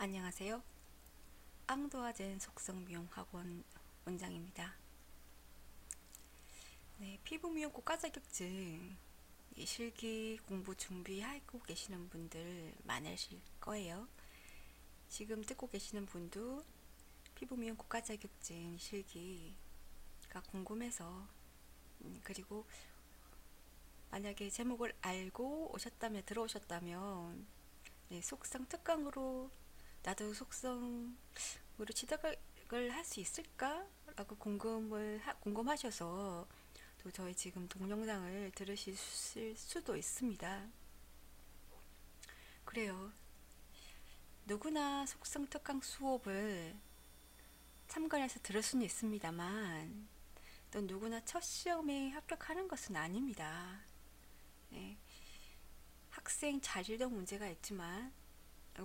안녕하세요. 앙도아젠 속성미용학원 원장입니다. 네, 피부 미용 고가 자격증 실기 공부 준비하고 계시는 분들 많으실 거예요. 지금 듣고 계시는 분도 피부 미용 고가 자격증 실기가 궁금해서 그리고 만약에 제목을 알고 오셨다면 들어오셨다면 네, 속성 특강으로 나도 속성으로 취득을 할 수 있을까? 라고 궁금하셔서 또 저희 지금 동영상을 들으실 수도 있습니다. 그래요. 누구나 속성 특강 수업을 참관해서 들을 수는 있습니다만 또 누구나 첫 시험에 합격하는 것은 아닙니다. 네, 학생 자질도 문제가 있지만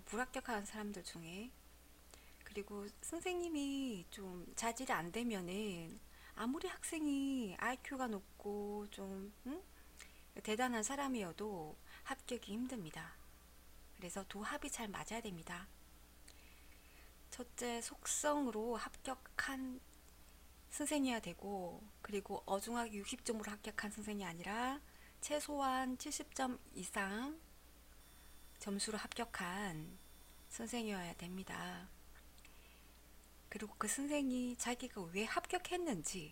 불합격한 사람들 중에 그리고 선생님이 좀 자질이 안 되면은 아무리 학생이 IQ가 높고 좀 대단한 사람이어도 합격이 힘듭니다. 그래서 두 합이 잘 맞아야 됩니다. 첫째, 속성으로 합격한 선생이어야 되고, 그리고 어중하게 60점으로 합격한 선생이 아니라 최소한 70점 이상 점수로 합격한 선생이어야 됩니다. 그리고 그 선생이 자기가 왜 합격했는지에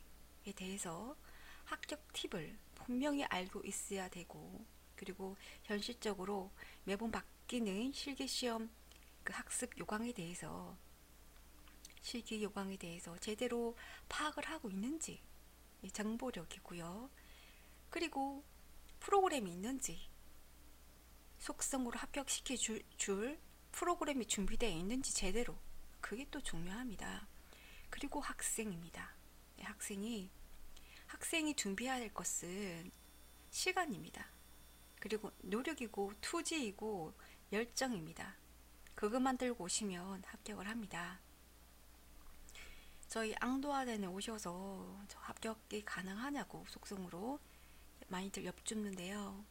대해서 합격 팁을 분명히 알고 있어야 되고, 그리고 현실적으로 매번 바뀌는 실기시험 그 학습 요강에 대해서 실기 요강에 대해서 제대로 파악을 하고 있는지 정보력이고요. 그리고 프로그램이 있는지 속성으로 합격시켜 줄 프로그램이 준비되어 있는지 제대로 그게 또 중요합니다. 그리고 학생입니다. 학생이 준비해야 될 것은 시간입니다. 그리고 노력이고 투지이고 열정입니다. 그것만 들고 오시면 합격을 합니다. 저희 앙도아덴에 오셔서 저 합격이 가능하냐고 속성으로 많이들 엿줍는데요.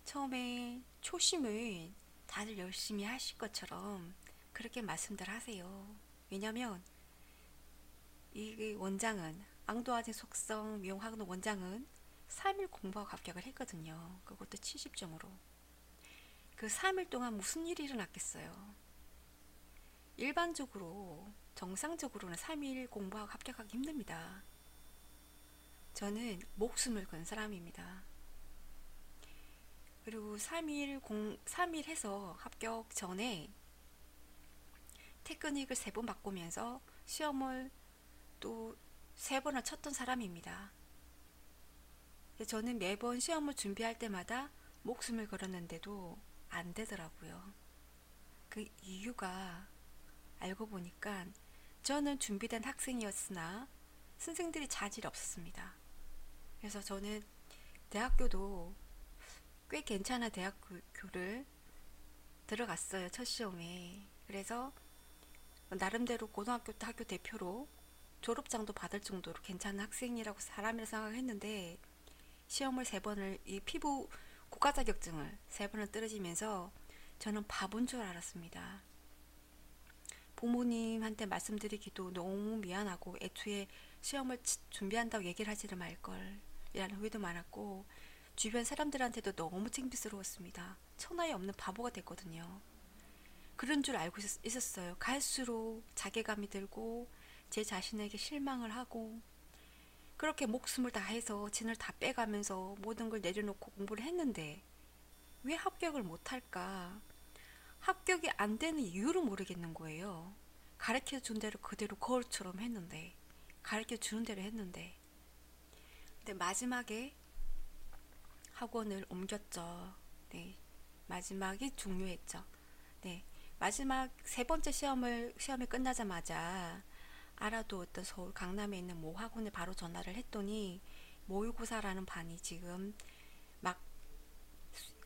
처음에 초심을 다들 열심히 하실 것처럼 그렇게 말씀들 하세요. 왜냐면 이 원장은 앙도아젠 속성 미용학원 원장은 3일 공부하고 합격을 했거든요. 그것도 70점으로. 그 3일 동안 무슨 일이 일어났겠어요? 일반적으로 정상적으로는 3일 공부하고 합격하기 힘듭니다. 저는 목숨을 건 사람입니다. 그리고 3일 해서 합격 전에 테크닉을 3번 바꾸면서 시험을 또 3번을 쳤던 사람입니다. 저는 매번 시험을 준비할 때마다 목숨을 걸었는데도 안 되더라고요. 그 이유가 알고 보니까 저는 준비된 학생이었으나 선생들이 자질이 없었습니다. 그래서 저는 대학교도 꽤 괜찮은 대학교를 들어갔어요. 첫 시험에. 그래서 나름대로 고등학교 때 학교 대표로 졸업장도 받을 정도로 괜찮은 학생이라고 사람이라 생각했는데 시험을 3번을 이 피부 국가 자격증을 3번을 떨어지면서 저는 바본 줄 알았습니다. 부모님한테 말씀드리기도 너무 미안하고 애초에 시험을 준비한다고 얘기를 하지를 말걸 이라는 후회도 많았고 주변 사람들한테도 너무 창피스러웠습니다. 천하에 없는 바보가 됐거든요. 그런 줄 알고 있었어요. 갈수록 자괴감이 들고 제 자신에게 실망을 하고 그렇게 목숨을 다해서 진을 다 빼가면서 모든 걸 내려놓고 공부를 했는데 왜 합격을 못할까? 합격이 안 되는 이유를 모르겠는 거예요. 가르쳐 준 대로 그대로 거울처럼 했는데 가르쳐 주는 대로 했는데 근데 마지막에 학원을 옮겼죠. 네, 마지막이 중요했죠. 네, 마지막 3번째 시험이 끝나자마자 알아두었던 서울 강남에 있는 모 학원에 바로 전화를 했더니 모의고사라는 반이 지금 막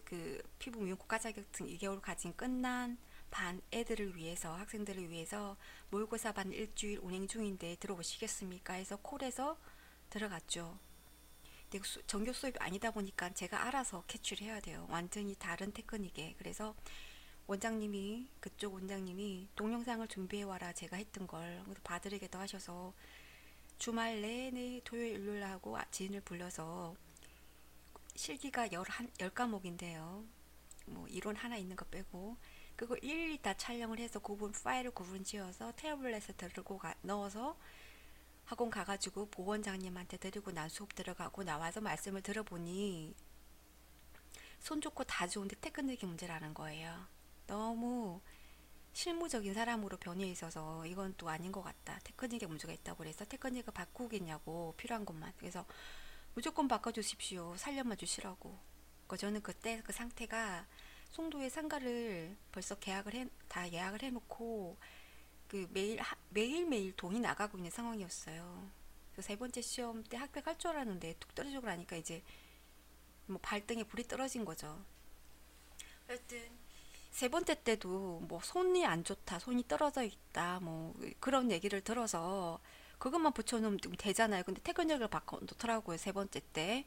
그 피부 미용 국가 자격증 2개월 가진 끝난 반 애들을 위해서 학생들을 위해서 모의고사 반 일주일 운행 중인데 들어오시겠습니까 해서 콜해서 들어갔죠. 근데 정규 수업이 아니다 보니까 제가 알아서 캐치를 해야 돼요. 완전히 다른 테크닉에. 그래서 원장님이 그쪽 원장님이 동영상을 준비해 와라 제가 했던 걸 봐드리겠다 하셔서 주말 내내 토요일 일요일 하고 지인을 불러서 실기가 열 과목인데요. 뭐 이론 하나 있는 거 빼고 그거 일일이 다 촬영을 해서 파일을 구분 지어서 태블릿에 들고 넣어서 학원 가가지고 보원장님한테 드리고 난 수업 들어가고 나와서 말씀을 들어보니 손 좋고 다 좋은데 테크닉이 문제라는 거예요. 너무 실무적인 사람으로 변해 있어서 이건 또 아닌 것 같다. 테크닉에 문제가 있다고 그래서 테크닉을 바꾸겠냐고 필요한 것만. 그래서 무조건 바꿔주십시오. 살려만 주시라고. 저는 그때 그 상태가 송도의 상가를 벌써 다 예약을 해놓고 그 매일매일 돈이 나가고 있는 상황이었어요. 그래서 세 번째 시험 때 합격할 줄 알았는데 툭 떨어지고 나니까 이제 뭐 발등에 불이 떨어진 거죠. 하여튼 세 번째 때도 뭐 손이 안 좋다, 손이 떨어져 있다, 뭐 그런 얘기를 들어서 그것만 붙여놓으면 되잖아요. 근데 퇴근역을 바꿔놓더라고요, 세 번째 때.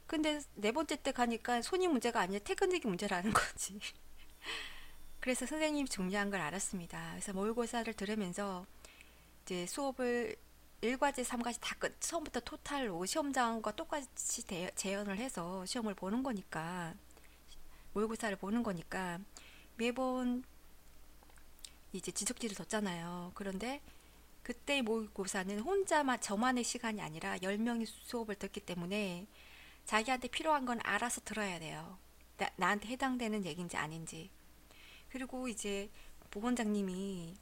근데 네 번째 때 가니까 손이 문제가 아니라 퇴근역이 문제라는 거지. 그래서 선생님이 중요한 걸 알았습니다. 그래서 모의고사를 들으면서 이제 수업을 1과제, 3과제 다 처음부터 토탈로 시험장과 똑같이 재현을 해서 시험을 보는 거니까, 모의고사를 보는 거니까 매번 이제 지적지를 뒀잖아요. 그런데 그때 모의고사는 저만의 시간이 아니라 10명이 수업을 듣기 때문에 자기한테 필요한 건 알아서 들어야 돼요. 나한테 해당되는 얘기인지 아닌지. 그리고 이제 보건장님이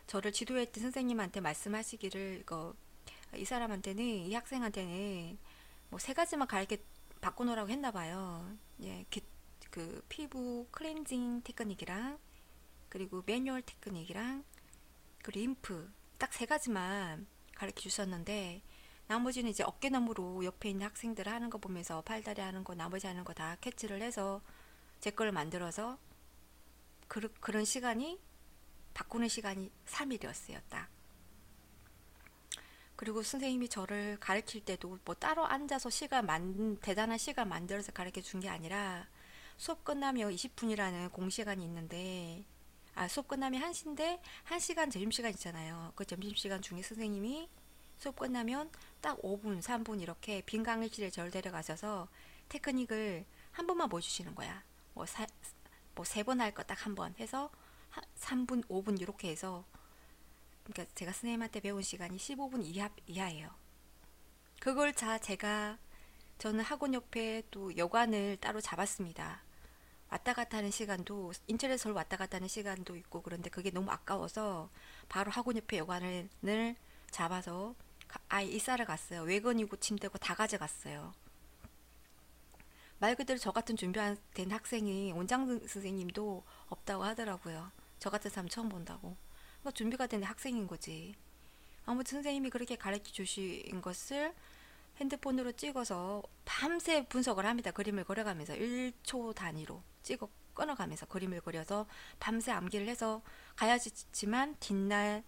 저를 지도했던 선생님한테 말씀하시기를 이 사람한테는, 이 학생한테는 뭐 세 가지만 가르쳐 바꿔놓으라고 했나 봐요. 예, 그 피부 클렌징 테크닉이랑 그리고 매뉴얼 테크닉이랑 그리고 림프 딱 세 가지만 가르쳐 주셨는데 나머지는 이제 어깨너머로 옆에 있는 학생들 하는 거 보면서 팔다리 하는 거 나머지 하는 거 다 캐치를 해서 제 걸 만들어서 그런 시간이 바꾸는 시간이 3일이었어요 딱. 그리고 선생님이 저를 가르칠 때도 뭐 따로 앉아서 대단한 시간 만들어서 가르쳐 준 게 아니라 수업 끝나면 20분이라는 공시간이 있는데 수업 끝나면 1시인데 1시간 점심시간 있잖아요. 그 점심시간 중에 선생님이 수업 끝나면 딱 5분, 3분 이렇게 빈 강의실에 저를 데려가셔서 테크닉을 한 번만 보여주시는 거야. 뭐 3번 할 거 딱 한 번 해서 3분, 5분 이렇게 해서 그러니까 제가 선생님한테 배운 시간이 15분 이하예요. 그걸 저는 학원 옆에 또 여관을 따로 잡았습니다. 왔다 갔다 하는 시간도 인천에서 서울 왔다 갔다 하는 시간도 있고 그런데 그게 너무 아까워서 바로 학원 옆에 여관을 잡아서 아예 이사를 갔어요. 외건이고 침대고 다 가져갔어요. 말 그대로 저 같은 준비된 학생이 원장 선생님도 없다고 하더라고요. 저 같은 사람 처음 본다고. 준비가 된 학생인 거지. 아무튼 선생님이 그렇게 가르쳐 주신 것을 핸드폰으로 찍어서 밤새 분석을 합니다. 그림을 그려가면서 1초 단위로 끊어가면서 그림을 그려서 밤새 암기를 해서 가야지만 뒷날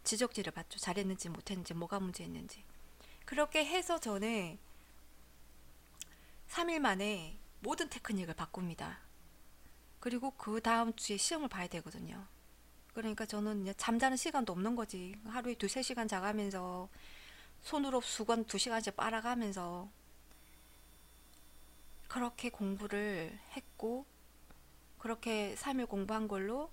지적지를 받죠. 잘했는지 못했는지 뭐가 문제였는지. 그렇게 해서 저는 3일 만에 모든 테크닉을 바꿉니다. 그리고 그 다음 주에 시험을 봐야 되거든요. 그러니까 저는 잠자는 시간도 없는 거지. 하루에 2-3시간 자가면서 손으로 수건 2시간씩 빨아가면서 그렇게 공부를 했고 그렇게 3일 공부한 걸로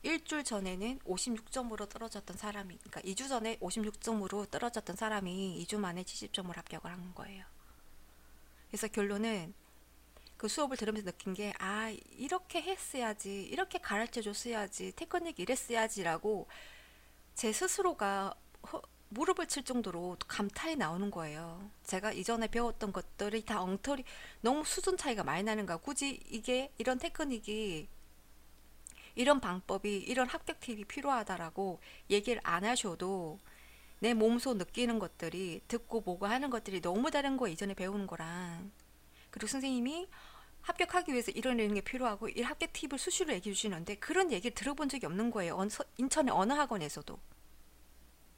일주일 전에는 56점으로 떨어졌던 사람이, 그러니까 2주 전에 56점으로 떨어졌던 사람이 2주 만에 70점을 합격을 한 거예요. 그래서 결론은 그 수업을 들으면서 느낀 게 이렇게 했어야지, 이렇게 가르쳐 줬어야지, 테크닉 이랬어야지라고 제 스스로가 무릎을 칠 정도로 감탄이 나오는 거예요. 제가 이전에 배웠던 것들이 다 너무 수준 차이가 많이 나는 거야. 굳이 이런 테크닉이, 이런 방법이, 이런 합격 팁이 필요하다라고 얘기를 안 하셔도 내 몸소 느끼는 것들이, 듣고 보고 하는 것들이 너무 다른 거예요. 이전에 배우는 거랑. 그리고 선생님이 합격하기 위해서 이런 게 필요하고 이 합격 팁을 수시로 얘기해 주시는데 그런 얘기를 들어본 적이 없는 거예요. 인천의 어느 학원에서도.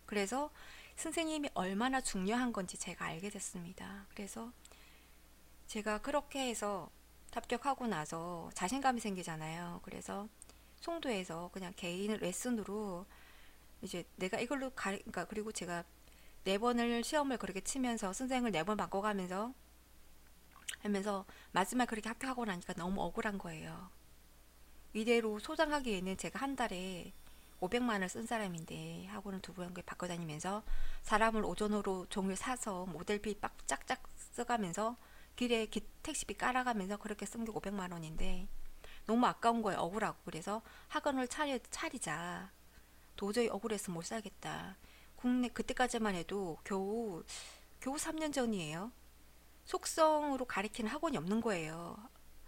그래서 선생님이 얼마나 중요한 건지 제가 알게 됐습니다. 그래서 제가 그렇게 해서 합격하고 나서 자신감이 생기잖아요. 그래서 송도에서 그냥 개인 레슨으로 이제 내가 이걸로 그러니까 그리고 제가 네 번을 시험을 그렇게 치면서 선생을 네 번 바꿔가면서 하면서 마지막 그렇게 합격하고 나니까 너무 억울한 거예요. 이대로 소장하기에는 제가 한 달에 500만 원을 쓴 사람인데 학원을 두 번 바꿔 다니면서 사람을 오전으로 종일 사서 모델비 빡 짝짝 써가면서 길에 택시비 깔아가면서 그렇게 쓴 게 500만 원인데 너무 아까운 거예요. 억울하고. 그래서 학원을 차리자. 도저히 억울해서 못 살겠다. 국내 그때까지만 해도 겨우 3년 전이에요. 속성으로 가리키는 학원이 없는 거예요.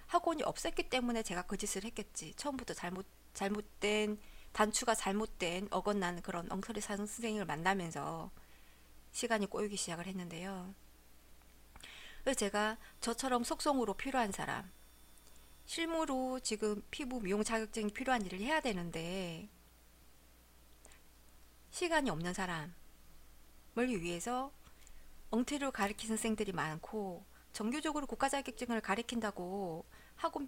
학원이 없었기 때문에 제가 그 짓을 했겠지. 처음부터 잘못된 단추가 잘못된 어긋난 그런 엉터리 선생님을 만나면서 시간이 꼬이기 시작을 했는데요. 그래서 제가 저처럼 속성으로 필요한 사람, 실무로 지금 피부 미용 자격증이 필요한 일을 해야 되는데 시간이 없는 사람을 위해서 엉터리로 가르치는 선생들이 많고 정규적으로 국가 자격증을 가르친다고 학원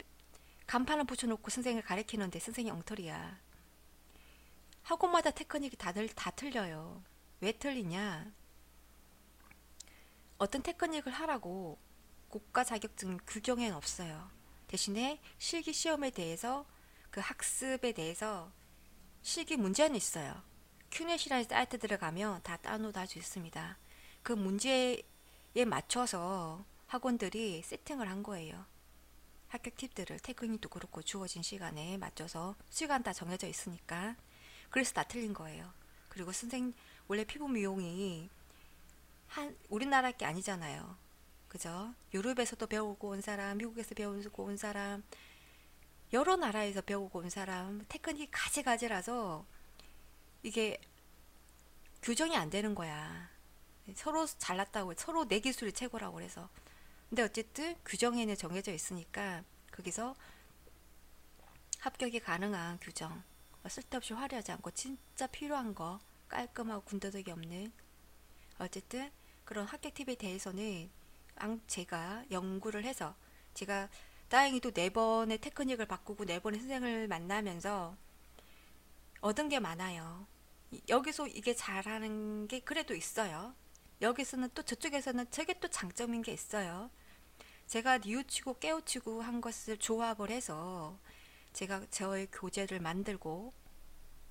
간판을 붙여놓고 선생을 가르치는데 선생이 엉터리야. 학원마다 테크닉이 다들 다 틀려요. 왜 틀리냐? 어떤 테크닉을 하라고 국가 자격증 규정에는 없어요. 대신에 실기 시험에 대해서 그 학습에 대해서 실기 문제는 있어요. 큐넷이라는 사이트 들어가면 다 다운로드 할 수 있습니다. 그 문제에 맞춰서 학원들이 세팅을 한 거예요. 합격 팁들을 테크닉도 그렇고 주어진 시간에 맞춰서 시간 다 정해져 있으니까 그래서 다 틀린 거예요. 그리고 원래 피부 미용이 우리나라 게 아니잖아요. 그죠? 유럽에서도 배우고 온 사람, 미국에서 배우고 온 사람, 여러 나라에서 배우고 온 사람, 테크닉이 가지가지라서 이게 규정이 안 되는 거야. 서로 잘났다고, 서로 내 기술이 최고라고 그래서. 근데 어쨌든 규정에는 정해져 있으니까 거기서 합격이 가능한 규정, 쓸데없이 화려하지 않고 진짜 필요한 거, 깔끔하고 군더더기 없는, 어쨌든 그런 합격 팁에 대해서는 제가 연구를 해서 제가 다행히도 네 번의 테크닉을 바꾸고 네 번의 선생을 만나면서 얻은 게 많아요. 여기서 이게 잘하는 게 그래도 있어요. 여기서는 또 저쪽에서는 저게 또 장점인 게 있어요. 제가 뉘우치고 깨우치고 한 것을 조합을 해서 제가 저의 교재를 만들고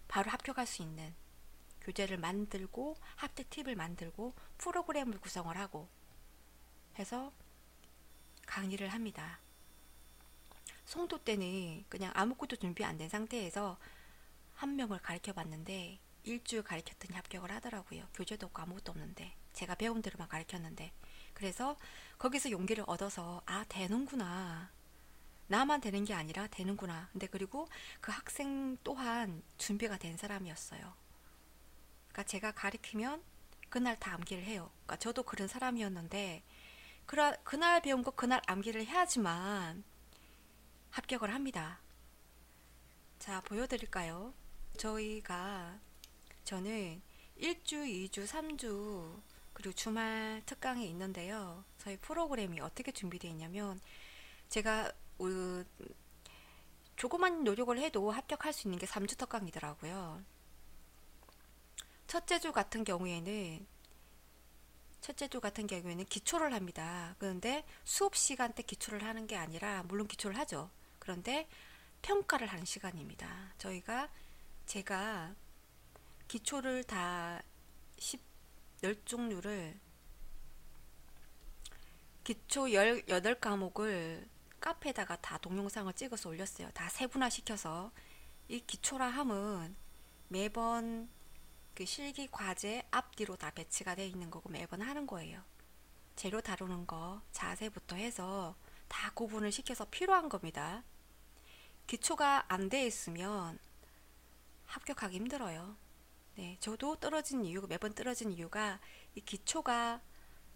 바로 합격할 수 있는 교재를 만들고 합격 팁을 만들고 프로그램을 구성을 하고 해서 강의를 합니다. 송도 때는 그냥 아무것도 준비 안 된 상태에서 한 명을 가르쳐 봤는데 일주일 가르쳤더니 합격을 하더라고요. 교재도 없고 아무것도 없는데 제가 배운 대로만 가르쳤는데 그래서 거기서 용기를 얻어서 되는구나. 나만 되는 게 아니라 되는구나. 근데 그리고 그 학생 또한 준비가 된 사람이었어요. 그러니까 제가 가르치면 그날 다 암기를 해요. 그러니까 저도 그런 사람이었는데 그날 배운 거 그날 암기를 해야지만 합격을 합니다. 자, 보여드릴까요? 저는 1주, 2주, 3주 그리고 주말 특강이 있는데요. 저희 프로그램이 어떻게 준비되어 있냐면 제가 조그만 노력을 해도 합격할 수 있는 게 3주 특강이더라고요. 첫째 주 같은 경우에는 기초를 합니다. 그런데 수업 시간 때 기초를 하는 게 아니라 물론 기초를 하죠. 그런데 평가를 하는 시간입니다. 제가 기초를 다 10종류를 기초 18과목을 카페에다가 다 동영상을 찍어서 올렸어요. 다 세분화 시켜서 이 기초라 함은 매번 그 실기 과제 앞뒤로 다 배치가 되어 있는 거고 매번 하는 거예요. 재료 다루는 거 자세부터 해서 다 구분을 시켜서 필요한 겁니다. 기초가 안 돼 있으면 합격하기 힘들어요. 네, 저도 매번 떨어진 이유가 이 기초가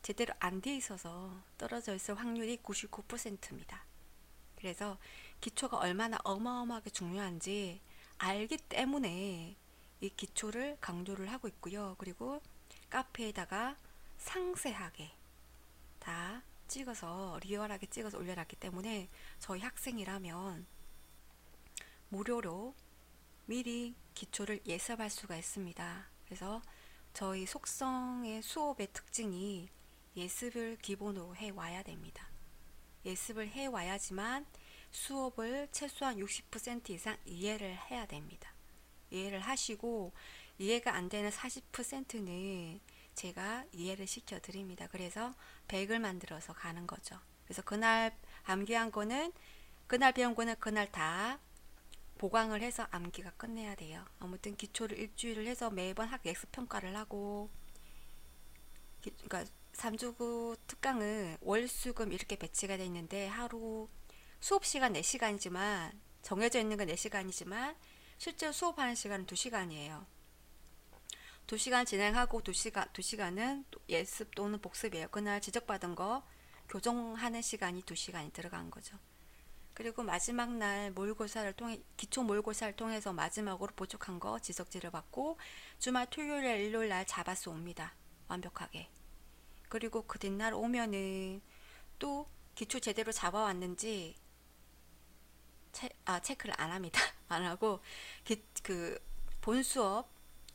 제대로 안 돼 있어서 떨어져 있을 확률이 99%입니다. 그래서 기초가 얼마나 어마어마하게 중요한지 알기 때문에 이 기초를 강조를 하고 있고요. 그리고 카페에다가 상세하게 다 찍어서 리얼하게 찍어서 올려놨기 때문에 저희 학생이라면 무료로 미리 기초를 예습할 수가 있습니다. 그래서 저희 속성의 수업의 특징이 예습을 기본으로 해와야 됩니다. 예습을 해와야지만 수업을 최소한 60% 이상 이해를 해야 됩니다. 이해를 하시고 이해가 안 되는 40%는 제가 이해를 시켜 드립니다. 그래서 100을 만들어서 가는 거죠. 그래서 그날 암기한 거는 그날 배운 거는 그날 다 보강을 해서 암기가 끝내야 돼요. 아무튼 기초를 일주일을 해서 매번 학예습 평가를 하고, 그러니까 3주구 특강은 월수금 이렇게 배치가 되어 있는데 하루 수업 시간 4시간이지만 정해져 있는 건 4시간이지만 실제로 수업하는 시간은 2시간이에요. 2시간 진행하고 2시간은 예습 또는 복습이에요. 그날 지적받은 거 교정하는 시간이 2시간이 들어간 거죠. 그리고 마지막 날 모의고사를 통해 기초 모의고사를 통해서 마지막으로 부족한 거 지적지를 받고 주말 토요일 일요일 날 잡아서 옵니다. 완벽하게. 그리고 그 뒷날 오면은 또 기초 제대로 잡아왔는지 체크를 안 합니다. 안 하고 그 본 수업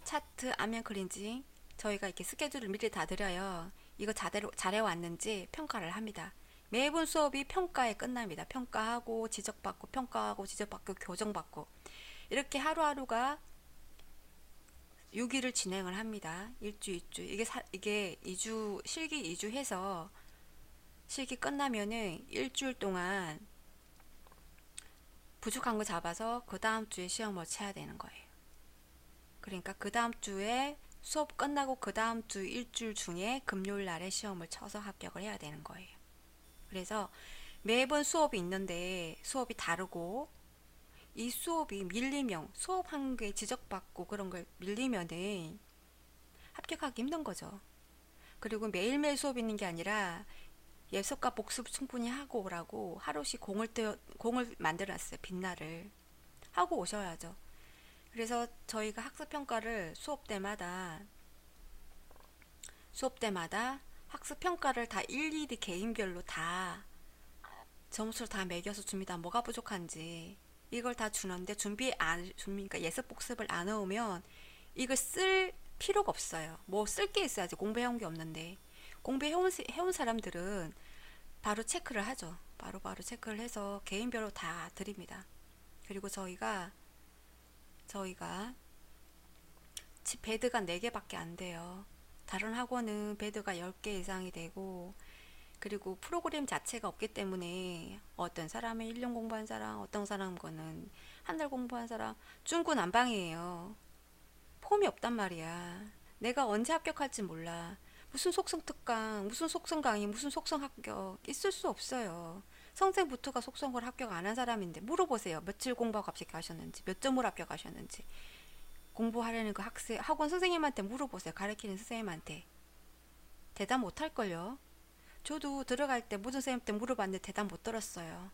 차트 안면 클린징 저희가 이렇게 스케줄을 미리 다 드려요. 이거 잘해왔는지 평가를 합니다. 매번 수업이 평가에 끝납니다. 평가하고 지적받고 평가하고 지적받고 교정받고 이렇게 하루하루가 6일을 진행을 합니다. 일주 이게 2주 실기 2주 해서 실기 끝나면은 일주일 동안 부족한 거 잡아서 그 다음 주에 시험을 쳐야 되는 거예요. 그러니까 그 다음 주에 수업 끝나고 그 다음 주 일주일 중에 금요일 날에 시험을 쳐서 합격을 해야 되는 거예요. 그래서 매번 수업이 있는데 수업이 다르고 이 수업이 밀리면 수업 한 개 지적받고 그런 걸 밀리면은 합격하기 힘든 거죠. 그리고 매일매일 수업 있는 게 아니라 예습과 복습 충분히 하고 오라고 하루씩 공을 만들어놨어요. 빛날을 하고 오셔야죠. 그래서 저희가 학습평가를 수업 때마다 학습평가를 다 일일이 개인별로 다 점수를 다 매겨서 줍니다. 뭐가 부족한지 이걸 다 주는데 그러니까 예습 복습을 안 해오면 이걸 쓸 필요가 없어요. 뭐 쓸 게 있어야지. 공부해온 게 없는데 공부해온 사람들은 바로 체크를 하죠. 바로 체크를 해서 개인별로 다 드립니다. 그리고 저희가 베드가 4개밖에 안 돼요. 다른 학원은 베드가 10개 이상이 되고 그리고 프로그램 자체가 없기 때문에 어떤 사람은 1년 공부한 사람, 어떤 사람 거는 한 달 공부한 사람 중구난방이에요. 폼이 없단 말이야. 내가 언제 합격할지 몰라. 무슨 속성 특강, 무슨 속성 강의, 무슨 속성 합격 있을 수 없어요. 성생부터가 속성을 합격 안 한 사람인데 물어보세요. 며칠 공부하고 합격하셨는지, 몇 점으로 합격하셨는지. 공부하려는 그 학원 선생님한테 물어보세요. 가르치는 선생님한테. 대답 못할걸요. 저도 들어갈 때 모든 선생님한테 물어봤는데 대답 못 들었어요.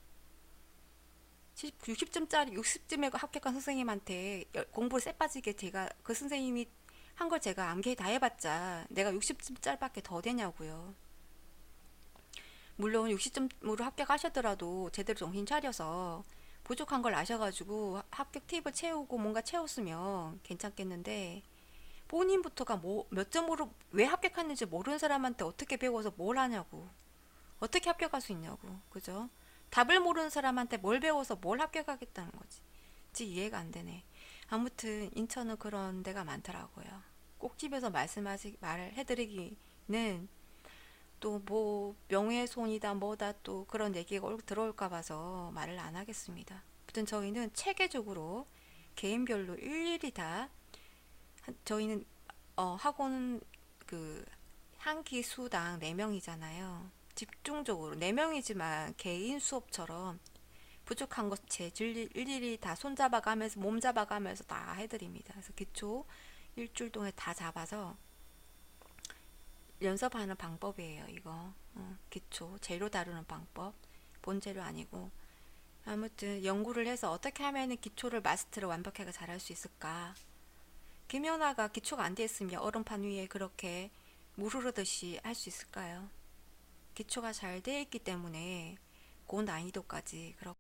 60점짜리 60점에 합격한 선생님한테 공부를 쎄빠지게 제가 그 선생님이 한 걸 제가 암기 다 해봤자 내가 60점짜리밖에 더 되냐고요. 물론 60점으로 합격하셨더라도 제대로 정신 차려서 부족한 걸 아셔가지고 합격 팁을 채우고 뭔가 채웠으면 괜찮겠는데 본인부터가 몇 점으로 왜 합격했는지 모르는 사람한테 어떻게 배워서 뭘 하냐고. 어떻게 합격할 수 있냐고. 그죠? 답을 모르는 사람한테 뭘 배워서 뭘 합격하겠다는 거지. 이해가 안 되네. 아무튼 인천은 그런 데가 많더라고요. 꼭 집에서 말을 해드리기는 또 뭐 명예훼손이다 뭐다 또 그런 얘기가 들어올까 봐서 말을 안 하겠습니다. 아무튼 저희는 체계적으로 개인별로 일일이 다 저희는 학원 그 한 기 수당 4명이잖아요. 집중적으로 4명이지만 개인 수업처럼 부족한 것 일일이 다 손잡아가면서 몸 잡아가면서 다 해드립니다. 그래서 기초 일주일 동안 다 잡아서 연습하는 방법이에요. 이거 기초 재료 다루는 방법, 본재료 아니고. 아무튼 연구를 해서 어떻게 하면 기초를 마스터를 완벽하게 잘할 수 있을까. 김연아가 기초가 안 돼 있으면 얼음판 위에 그렇게 물 흐르듯이 할 수 있을까요? 기초가 잘 돼 있기 때문에 고난이도까지 그렇고